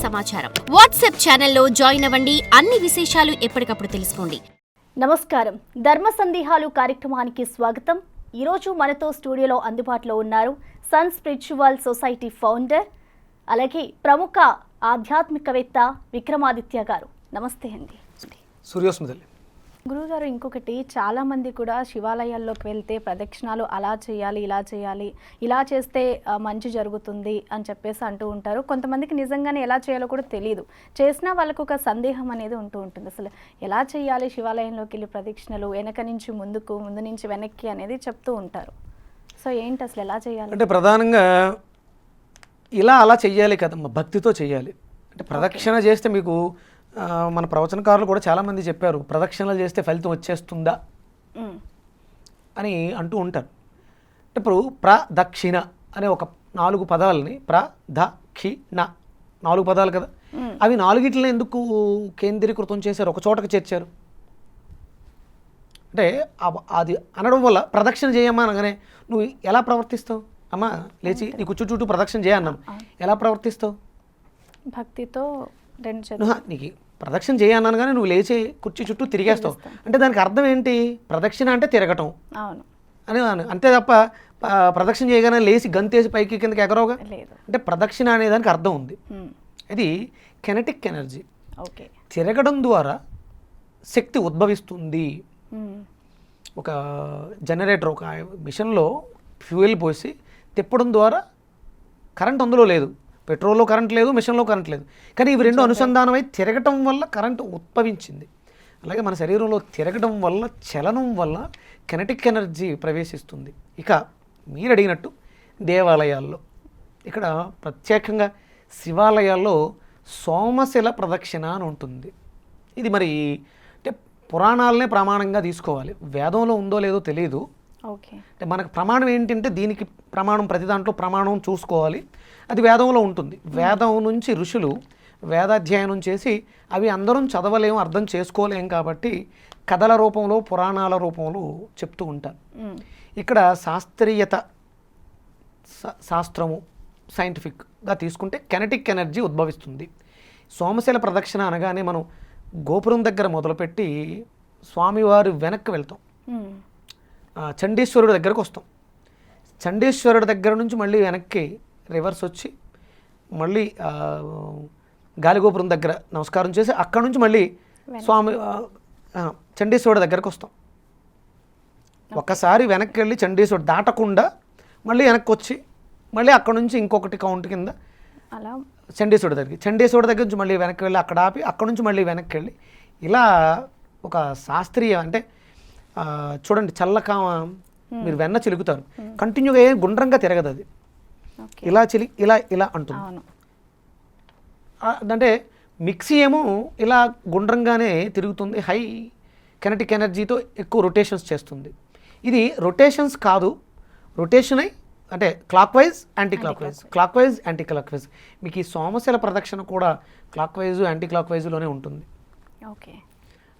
సమాచారం వాట్సాప్ ఛానల్లో జాయిన్ అవ్వండి. అన్ని విశేషాలు ఎప్పటికప్పుడు తెలుసుకోండి. నమస్కారం, ధర్మ సందేహాలు కార్యక్రమానికి స్వాగతం. ఈరోజు మనతో స్టూడియోలో అందుబాటులో ఉన్నారు సన్ స్పిరిచువల్ సొసైటీ ఫౌండర్, అలాగే ప్రముఖ ఆధ్యాత్మికవేత్త విక్రమాదిత్య గారు. నమస్తే అండి. సూర్యోస్మితల్లి. గురువుగారు, ఇంకొకటి, చాలామంది కూడా శివాలయాల్లోకి వెళ్తే ప్రదక్షిణాలు అలా చేయాలి, ఇలా చేయాలి, ఇలా చేస్తే మంచి జరుగుతుంది అని చెప్పేసి అంటూ ఉంటారు. కొంతమందికి నిజంగానే ఎలా చేయాలో కూడా తెలియదు. చేసినా వాళ్ళకు ఒక సందేహం అనేది ఉంటూ ఉంటుంది. అసలు ఎలా చేయాలి శివాలయంలోకి వెళ్ళి ప్రదక్షిణలు, వెనక నుంచి ముందుకు, ముందు నుంచి వెనక్కి అనేది చెప్తూ ఉంటారు. సో ఏంటి అసలు ఎలా చేయాలి అంటే ప్రధానంగా ఇలా అలా చెయ్యాలి కదమ్మా, భక్తితో చెయ్యాలి. అంటే ప్రదక్షిణ చేస్తే మీకు మన ప్రవచనకారులు కూడా చాలామంది చెప్పారు, ప్రదక్షిణలు చేస్తే ఫలితం వచ్చేస్తుందా అని అంటూ ఉంటారు. ఇప్పుడు ప్రదక్షిణ అనే ఒక 4 పదాలని, ప్రదక్షిణ 4 పదాలు కదా, అవి 4గిట్లని ఎందుకు కేంద్రీకృతం చేశారు, ఒక చోటకి చేర్చారు? అంటే అది అనడం వల్ల ప్రదక్షిణ చేయమ్మా అనగానే నువ్వు ఎలా ప్రవర్తిస్తావు? అమ్మా లేచి నీకు చుట్టూ ప్రదక్షిణ చేయన్నాను, ఎలా ప్రవర్తిస్తావు? భక్తితో నీకు ప్రదక్షిణ చేయన్నాను కానీ నువ్వు లేచి కుర్చీ చుట్టూ తిరిగేస్తావు. అంటే దానికి అర్థం ఏంటి? ప్రదక్షిణ అంటే తిరగటం అని, అంతే తప్ప ప్రదక్షిణ చేయగానే లేచి గంతేసి పైకి కిందకి ఎగరవుగా. అంటే ప్రదక్షిణ అనే దానికి అర్థం ఉంది. ఇది కెనెటిక్ ఎనర్జీ. తిరగడం ద్వారా శక్తి ఉద్భవిస్తుంది. ఒక జనరేటర్, ఒక మిషన్లో ఫ్యూయల్ పోసి తిప్పడం ద్వారా కరెంట్ అందులో లేదు, పెట్రోల్లో కరెంట్ లేదు, మిషన్లో కరెంట్ లేదు, కానీ ఇవి రెండు అనుసంధానమై తిరగటం వల్ల కరెంటు ఉద్భవించింది. అలాగే మన శరీరంలో తిరగడం వల్ల, చలనం వల్ల కెనెటిక్ ఎనర్జీ ప్రవేశిస్తుంది. ఇక మీరు అడిగినట్టు దేవాలయాల్లో, ఇక్కడ ప్రత్యేకంగా శివాలయాల్లో సోమశిల ప్రదక్షిణ అని ఉంటుంది. ఇది మరి అంటే పురాణాలనే ప్రమాణంగా తీసుకోవాలి, వేదంలో ఉందో లేదో తెలియదు. అంటే మనకు ప్రమాణం ఏంటంటే దీనికి ప్రమాణం, ప్రతి దాంట్లో ప్రమాణం చూసుకోవాలి, అది వేదంలో ఉంటుంది. వేదం నుంచి ఋషులు వేదాధ్యయనం చేసి అవి అందరం చదవలేము, అర్థం చేసుకోలేం, కాబట్టి కథల రూపంలో, పురాణాల రూపంలో చెప్తూ ఉంటారు. ఇక్కడ శాస్త్రీయత, శాస్త్రము, సైంటిఫిక్గా తీసుకుంటే కెనెటిక్ ఎనర్జీ ఉద్భవిస్తుంది. సోమశిల ప్రదక్షిణ అనగానే మనం గోపురం దగ్గర మొదలుపెట్టి స్వామివారి వెనక్కి వెళ్తాం, చండీశ్వరుడి దగ్గరకు వస్తాం. చండీశ్వరుడి దగ్గర నుంచి మళ్ళీ వెనక్కి రివర్స్ వచ్చి మళ్ళీ గాలిగోపురం దగ్గర నమస్కారం చేసి అక్కడ నుంచి మళ్ళీ స్వామి చండీశ్వరుడి దగ్గరకు వస్తాం. ఒక్కసారి వెనక్కి వెళ్ళి చండీశ్వరుడు దాటకుండా మళ్ళీ వెనక్కి వచ్చి మళ్ళీ అక్కడ నుంచి ఇంకొకటి కౌంట్ కింద అలా చండీశ్వరుడి దగ్గర నుంచి మళ్ళీ వెనక్కి వెళ్ళి అక్కడ ఆపి అక్కడ నుంచి మళ్ళీ వెనక్కి వెళ్ళి, ఇలా ఒక శాస్త్రీయ, అంటే చూడండి చల్లకామ మీరు వెన్న చిలుకుతారు, కంటిన్యూగా ఏం గుండ్రంగా తిరగదు, అది ఇలా ఇలా ఇలా అంటుంది. అంటే మిక్సీ ఏమో ఇలా గుండ్రంగానే తిరుగుతుంది, హై కెనెటిక్ ఎనర్జీతో ఎక్కువ రొటేషన్స్ చేస్తుంది. ఇది రొటేషన్స్ కాదు, రొటేషన్ అయి అంటే clock wise anti clock wise, clock wise anti clock wise. మీకు ఈ సోమశిల ప్రదక్షిణ కూడా క్లాక్ వైజ్ యాంటీ క్లాక్ వైజ్లోనే ఉంటుంది.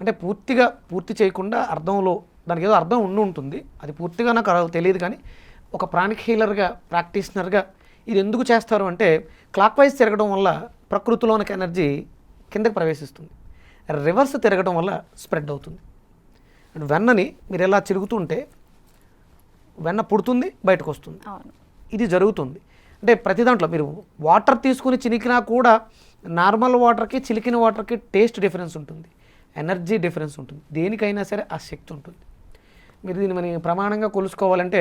అంటే పూర్తి చేయకుండా అర్థంలో దానికి ఏదో అర్థం ఉంటుంది, అది పూర్తిగా నాకు తెలియదు, కానీ ఒక ప్రాణిక్ హీలర్గా, ప్రాక్టీషనర్గా ఇది ఎందుకు చేస్తారు అంటే క్లాక్ వైజ్ తిరగడం వల్ల ప్రకృతిలోనికి ఎనర్జీ కిందకి ప్రవేశిస్తుంది, రివర్స్ తిరగడం వల్ల స్ప్రెడ్ అవుతుంది. వెన్నని మీరు ఎలా చిరుగుతుంటే వెన్న పుడుతుంది, బయటకు వస్తుంది, ఇది జరుగుతుంది. అంటే ప్రతి దాంట్లో మీరు వాటర్ తీసుకుని చిలికినా కూడా నార్మల్ వాటర్కి చిలికిన వాటర్కి టేస్ట్ డిఫరెన్స్ ఉంటుంది, ఎనర్జీ డిఫరెన్స్ ఉంటుంది, దేనికైనా సరే ఆ శక్తి ఉంటుంది. మీరు దీన్ని మనం ప్రమాణంగా కొలుసుకోవాలంటే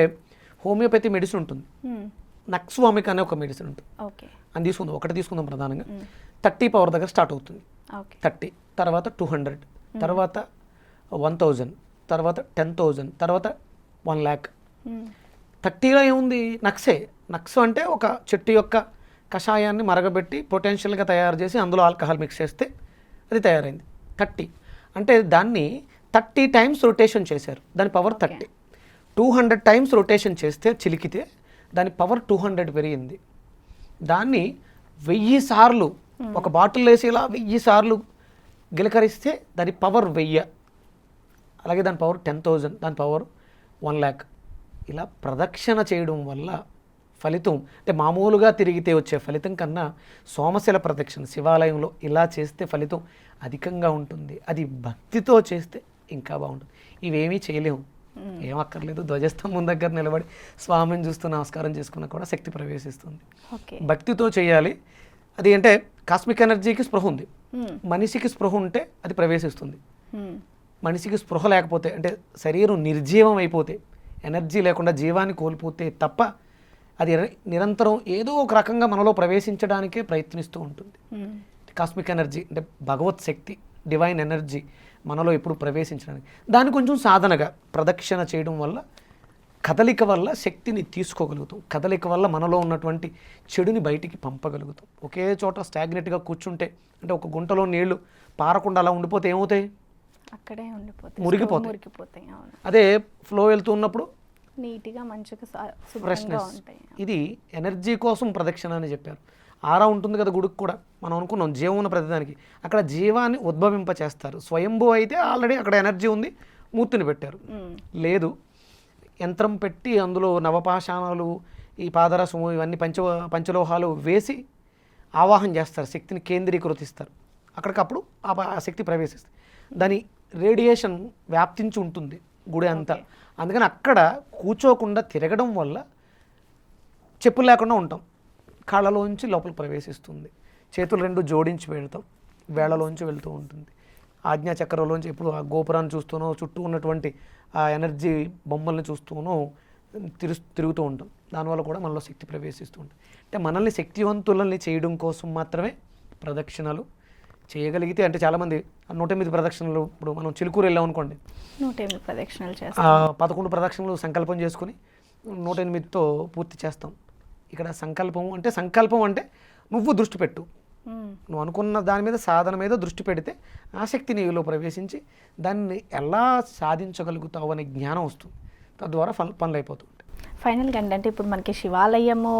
హోమియోపతి మెడిసిన్ ఉంటుంది, నక్స్వామిక్ అనే ఒక మెడిసిన్ ఉంటుంది, అని తీసుకుందాం, ఒకటి తీసుకుందాం. ప్రధానంగా 30 పవర్ దగ్గర స్టార్ట్ అవుతుంది, 30 తర్వాత 200, తర్వాత 1000, తర్వాత 10,000, తర్వాత 1 lakh. 30లో ఏముంది? నక్స్ అంటే ఒక చెట్టు యొక్క కషాయాన్ని మరగబెట్టి పొటెన్షియల్గా తయారు చేసి అందులో ఆల్కహాల్ మిక్స్ చేస్తే అది తయారైంది. 30 అంటే దాన్ని 30 టైమ్స్ రొటేషన్ చేశారు, దాని పవర్ 30. 200 టైమ్స్ రొటేషన్ చేస్తే చిలికితే దాని పవర్ 200 పెరిగింది. దాన్ని 1000 సార్లు ఒక బాటిల్ వేసి ఇలా 1000 సార్లు గిలకరిస్తే దాని పవర్ 1000, అలాగే దాని పవర్ 10,000, దాని పవర్ 1 lakh. ఇలా ప్రదక్షిణ చేయడం వల్ల ఫలితం అంటే మామూలుగా తిరిగితే వచ్చే ఫలితం కన్నా సోమశిల ప్రదక్షిణ శివాలయంలో ఇలా చేస్తే ఫలితం అధికంగా ఉంటుంది. అది భక్తితో చేస్తే ఇంకా బాగుంటుంది. ఇవేమీ చేయలేము, ఏం అక్కర్లేదు. ధ్వజస్తంభం దగ్గర నిలబడి స్వామిని చూస్తూ నమస్కారం చేసుకున్నా కూడా శక్తి ప్రవేశిస్తుంది. భక్తితో చేయాలి. అది అంటే కాస్మిక్ ఎనర్జీకి స్పృహ ఉంది, మనిషికి స్పృహ ఉంటే అది ప్రవేశిస్తుంది. మనిషికి స్పృహ లేకపోతే అంటే శరీరం నిర్జీవం అయిపోతే, ఎనర్జీ లేకుండా జీవాన్ని కోల్పోతే తప్ప అది నిరంతరం ఏదో ఒక రకంగా మనలో ప్రవేశించడానికే ప్రయత్నిస్తూ ఉంటుంది. కాస్మిక్ ఎనర్జీ అంటే భగవత్ శక్తి, డివైన్ ఎనర్జీ మనలో ఎప్పుడు ప్రవేశించడానికి దాన్ని కొంచెం సాధనగా ప్రదక్షిణ చేయడం వల్ల, కదలిక వల్ల శక్తిని తీసుకోగలుగుతాం. కదలిక వల్ల మనలో ఉన్నటువంటి చెడుని బయటికి పంపగలుగుతాం. ఒకే చోట స్టాగ్నెట్గా కూర్చుంటే అంటే ఒక గుంటలో నీళ్లు పారకుండా అలా ఉండిపోతే ఏమవుతాయి? అక్కడే ఉండిపోతాయి, మురిగిపోతాయి. అదే ఫ్లో వెళ్తూ ఉన్నప్పుడు నీట్గా మంచిగా ఫ్రెష్నెస్. ఇది ఎనర్జీ కోసం ప్రదక్షిణ అని చెప్పారు. ఆరా ఉంటుంది కదా గుడికి కూడా, మనం అనుకున్నాం జీవం ఉన్న ప్రతిదానికి. అక్కడ జీవాన్ని ఉద్భవింప చేస్తారు. స్వయంభూ అయితే ఆల్రెడీ అక్కడ ఎనర్జీ ఉంది, మూర్తిని పెట్టారు. లేదు, యంత్రం పెట్టి అందులో నవపాషాణాలు, ఈ పాదరసము, ఇవన్నీ పంచలోహాలు వేసి ఆవాహన చేస్తారు, శక్తిని కేంద్రీకృతిస్తారు. అక్కడికప్పుడు ఆ శక్తి ప్రవేశిస్తుంది. దాని రేడియేషన్ వ్యాప్తించి ఉంటుంది గుడి అంతా. అందుకని అక్కడ కూర్చోకుండా తిరగడం వల్ల చెప్పులు లేకుండా ఉంటాం, కాళ్ళలోంచి లోపల ప్రవేశిస్తుంది. చేతులు రెండు జోడించి పెడతాం, వేళ్ళలోంచి వెళ్తూ ఉంటుంది. ఆజ్ఞాచక్రంలోంచి ఎప్పుడు ఆ గోపురాన్ని చూస్తూనో, చుట్టూ ఉన్నటువంటి ఆ ఎనర్జీ బొమ్మల్ని చూస్తూనో తిరుగుతూ ఉంటాం. దానివల్ల కూడా మనలో శక్తి ప్రవేశిస్తూ ఉంటుంది. అంటే మనల్ని శక్తివంతులని చేయడం కోసం మాత్రమే ప్రదక్షిణలు చేయగలిగితే. అంటే చాలామంది 108 ప్రదక్షిణలు, ఇప్పుడు మనం చిలుకూరు వెళ్ళాం అనుకోండి, 108 ప్రదక్షిణలు 11 ప్రదక్షిణలు సంకల్పం చేసుకుని 108తో పూర్తి చేస్తాం. ఇక్కడ సంకల్పం అంటే నువ్వు దృష్టి పెట్టు, నువ్వు అనుకున్న దాని మీద, సాధన మీద దృష్టి పెడితే ఆసక్తి నీలో ప్రవేశించి దాన్ని ఎలా సాధించగలుగుతావు అనే జ్ఞానం వస్తుంది. తద్వారా పనులు అయిపోతుంది. ఫైనల్గా అంటే ఇప్పుడు మనకి శివాలయము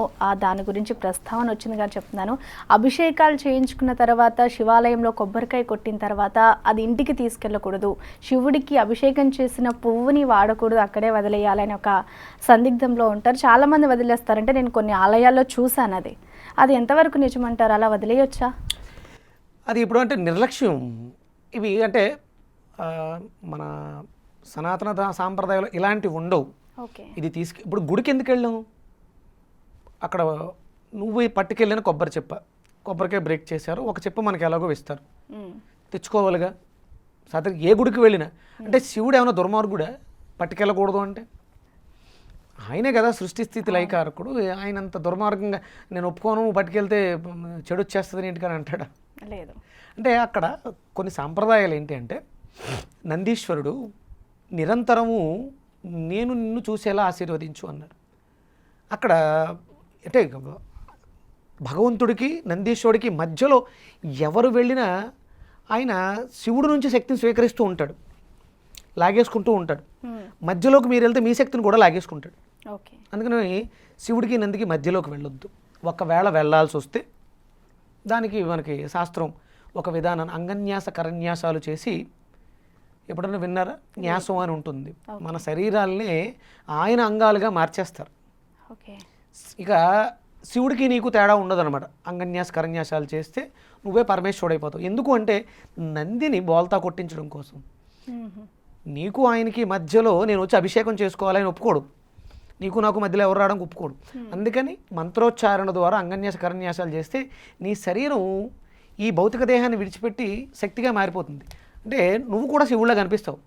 దాని గురించి ప్రస్తావన వచ్చింది కానీ చెప్తున్నాను, అభిషేకాలు చేయించుకున్న తర్వాత శివాలయంలో కొబ్బరికాయ కొట్టిన తర్వాత అది ఇంటికి తీసుకెళ్ళకూడదు, శివుడికి అభిషేకం చేసిన పువ్వుని వాడకూడదు, అక్కడే వదిలేయాలని ఒక సందిగ్ధంలో ఉంటారు. చాలామంది వదిలేస్తారంటే నేను కొన్ని ఆలయాల్లో చూశాను. అది ఎంతవరకు నిజమంటారు? అలా వదిలేయొచ్చా? అది ఇప్పుడు అంటే నిర్లక్ష్యం. ఇవి అంటే మన సనాతన సాంప్రదాయాలు ఇలాంటివి ఉండవు. ఇది ఇప్పుడు గుడికి ఎందుకు వెళ్ళాం? అక్కడ నువ్వు పట్టుకెళ్ళిన కొబ్బరికాయ బ్రేక్ చేశారు, ఒక చెప్ప మనకి ఎలాగో ఇస్తారు, తెచ్చుకోవాలిగా. సాధారణ ఏ గుడికి వెళ్ళినా అంటే శివుడు ఏమైనా దుర్మార్గుడా పట్టుకెళ్ళకూడదు అంటే? ఆయనే కదా సృష్టి స్థితి లయకారకుడు. ఆయన అంత దుర్మార్గంగా నేను ఒప్పుకోను, పట్టుకెళ్తే చెడు వచ్చేస్తుంది ఇంటికని అంటాడా? లేదు. అంటే అక్కడ కొన్ని సాంప్రదాయాలు ఏంటి అంటే, నందీశ్వరుడు నిరంతరము నేను నిన్ను చూసేలా ఆశీర్వదించు అన్నాడు. అక్కడ అంటే భగవంతుడికి నందీశ్వరుడికి మధ్యలో ఎవరు వెళ్ళినా ఆయన శివుడి నుంచి శక్తిని స్వీకరిస్తూ ఉంటాడు, లాగేసుకుంటూ ఉంటాడు. మధ్యలోకి మీరు వెళ్తే మీ శక్తిని కూడా లాగేసుకుంటాడు. అందుకని శివుడికి నందికి మధ్యలోకి వెళ్ళొద్దు. ఒకవేళ వెళ్ళాల్సి వస్తే దానికి మనకి శాస్త్రం ఒక విధానం, అంగన్యాస కరన్యాసాలు చేసి, ఎప్పుడన్నా విన్నారా? న్యాసం అని ఉంటుంది. మన శరీరాల్ని ఆయన అంగాలుగా మార్చేస్తారు. ఇక శివుడికి నీకు తేడా ఉండదన్నమాట. అంగన్యాస కరన్యాసాలు చేస్తే నువ్వే పరమేశ్వరుడు అయిపోతావు. ఎందుకు అంటే నందిని బోల్తా కొట్టించడం కోసం. నీకు ఆయనకి మధ్యలో నేను వచ్చి అభిషేకం చేసుకోవాలని ఒప్పుకోడు, నీకు నాకు మధ్యలో ఎవరు రావడానికి ఒప్పుకోడు. అందుకని మంత్రోచ్చారణ ద్వారా అంగన్యాస కరన్యాసాలు చేస్తే నీ శరీరం ఈ భౌతిక దేహాన్ని విడిచిపెట్టి శక్తిగా మారిపోతుంది. అంటే నువ్వు కూడా శివుడిలా కనిపిస్తావు,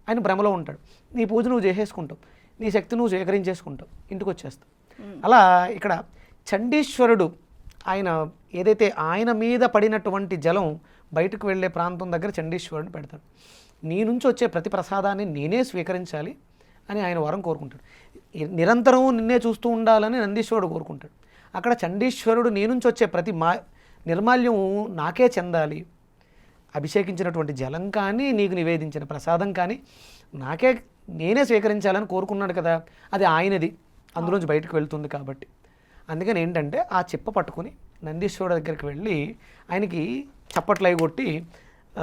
ఆయన భ్రమలో ఉంటాడు. నీ పూజ నువ్వు చేసేసుకుంటావు, నీ శక్తి నువ్వు సేకరించేసుకుంటావు, ఇంటికి వచ్చేస్తావు. అలా ఇక్కడ చండీశ్వరుడు ఆయన ఏదైతే ఆయన మీద పడినటువంటి జలం బయటకు వెళ్ళే ప్రాంతం దగ్గర చండీశ్వరుడిని పెడతాడు. నీ నుంచి వచ్చే ప్రతి ప్రసాదాన్ని నేనే స్వీకరించాలి అని ఆయన వరం కోరుకుంటాడు. నిరంతరం నిన్నే చూస్తూ ఉండాలని నందీశ్వరుడు కోరుకుంటాడు. అక్కడ చండీశ్వరుడు నీ నుంచి వచ్చే ప్రతి నిర్మాల్యం నాకే చెందాలి, అభిషేకించినటువంటి జలం కానీ, నీకు నివేదించిన ప్రసాదం కానీ నేనే స్వీకరించాలని కోరుకున్నాడు కదా, అది ఆయనది, అందులోంచి బయటకు వెళ్తుంది. కాబట్టి అందుకని ఏంటంటే ఆ చెప్ప పట్టుకుని నందీశ్వరుడు దగ్గరికి వెళ్ళి ఆయనకి చప్పట్లు అవి కొట్టి,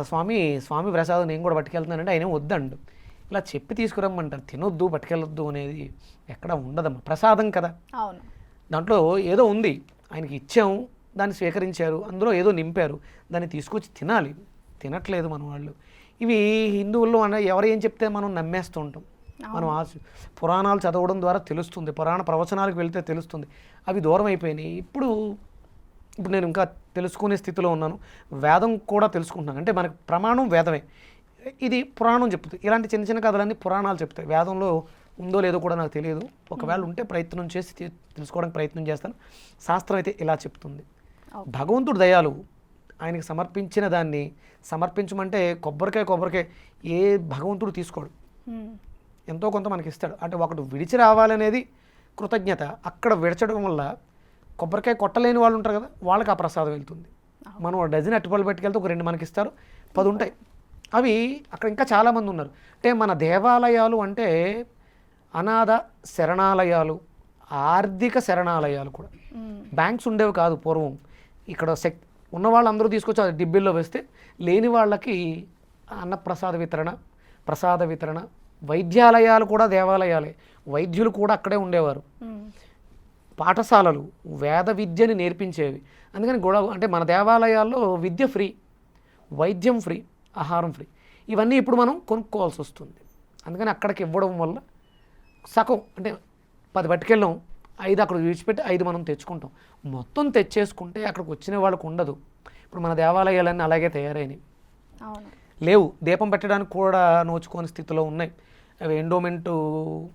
స్వామి ప్రసాదం నేను కూడా పట్టుకెళ్తున్నానంటే ఆయన వద్దండు. ఇలా చెప్పి తీసుకురమ్మంటారు. తినొద్దు, పట్టుకెళ్ళొద్దు అనేది ఎక్కడ ఉండదమ్మా. ప్రసాదం కదా. అవును. దాంట్లో ఏదో ఉంది, ఆయనకి ఇచ్చాము, దాన్ని స్వీకరించారు, అందులో ఏదో నింపారు, దాన్ని తీసుకొచ్చి తినాలి. తినట్లేదు మన వాళ్ళు. ఇవి హిందువుల్లో ఎవరు ఏం చెప్తే మనం నమ్మేస్తూ ఉంటాం. మనం పురాణాలు చదవడం ద్వారా తెలుస్తుంది, పురాణ ప్రవచనాలకు వెళ్తే తెలుస్తుంది. అవి దూరం అయిపోయినాయి. ఇప్పుడు నేను ఇంకా తెలుసుకునే స్థితిలో ఉన్నాను. వేదం కూడా తెలుసుకుంటున్నాను. అంటే మనకు ప్రమాణం వేదమే, ఇది పురాణం చెప్తుంది. ఇలాంటి చిన్న చిన్న కథలన్నీ పురాణాలు చెప్తాయి. వేదంలో ఉందో లేదో కూడా నాకు తెలియదు. ఒకవేళ ఉంటే ప్రయత్నం చేసి తెలుసుకోవడానికి ప్రయత్నం చేస్తాను. శాస్త్రం అయితే ఇలా చెప్తుంది. భగవంతుడు దయాలు, ఆయనకి సమర్పించిన దాన్ని సమర్పించమంటే కొబ్బరికాయ ఏ భగవంతుడు తీసుకోడు, ఎంతో కొంత మనకి ఇస్తాడు. అంటే ఒకటి విడిచి రావాలనేది కృతజ్ఞత. అక్కడ విడచడం వల్ల కొబ్బరికాయ కొట్టలేని వాళ్ళు ఉంటారు కదా, వాళ్ళకి ఆ ప్రసాదం వెళ్తుంది. మనం డజన్ అట్టుపళ్ళు పెట్టుకెళ్తే ఒక 2 మనకి ఇస్తారు, 10 ఉంటాయి. అవి అక్కడ ఇంకా చాలామంది ఉన్నారు. అంటే మన దేవాలయాలు అంటే అనాథ శరణాలయాలు, ఆర్థిక శరణాలయాలు కూడా. బ్యాంక్స్ ఉండేవి కాదు పూర్వం. ఇక్కడ ఉన్న వాళ్ళందరూ తీసుకొచ్చి అది డిబ్బిల్లో వేస్తే, లేని వాళ్ళకి అన్నప్రసాద వితరణ, ప్రసాద వితరణ. వైద్యాలయాలు కూడా దేవాలయాలే, వైద్యులు కూడా అక్కడే ఉండేవారు. పాఠశాలలు వేద విద్యని నేర్పించేవి. అందుకని అంటే మన దేవాలయాల్లో విద్య ఫ్రీ, వైద్యం ఫ్రీ, ఆహారం ఫ్రీ. ఇవన్నీ ఇప్పుడు మనం కొనుక్కోవాల్సి వస్తుంది. అందుకని అక్కడికి ఇవ్వడం వల్ల సగం అంటే 10 పట్టుకెళ్ళాం, 5 అక్కడ విడిచిపెట్టి 5 మనం తెచ్చుకుంటాం. మొత్తం తెచ్చేసుకుంటే అక్కడికి వచ్చిన వాళ్ళకు ఉండదు. ఇప్పుడు మన దేవాలయాలన్నీ అలాగే తయారైనవి, లేవు. దీపం పెట్టడానికి కూడా నోచుకోని స్థితిలో ఉన్నాయి. అవి ఎండోమెంట్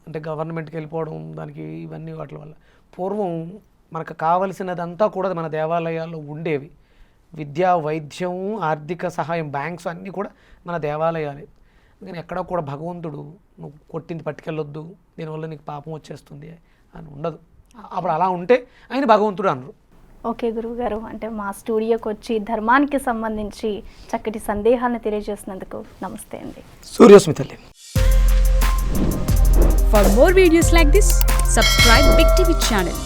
అంటే గవర్నమెంట్కి వెళ్ళిపోవడం, దానికి ఇవన్నీ వాటి వల్ల. పూర్వం మనకు కావలసినదంతా కూడా మన దేవాలయాల్లో ఉండేవి. విద్యా, వైద్యం, ఆర్థిక సహాయం, బ్యాంక్స్ అన్నీ కూడా మన దేవాలయాలే. అందుకని ఎక్కడా కూడా భగవంతుడు నువ్వు కొట్టింది పట్టుకెళ్ళొద్దు, దీనివల్ల నీకు పాపం వచ్చేస్తుంది అని ఉండదు. అప్పుడు అలా ఉంటే ఆయన భగవంతుడు అనరు. ఓకే గురువుగారు, అంటే మా స్టూడియోకి వచ్చి ధర్మానికి సంబంధించి చక్కటి సందేహాలను తెలియజేసినందుకు నమస్తే అండి. సూర్యోస్మి తల్లి. For more videos like this, subscribe Big TV channel.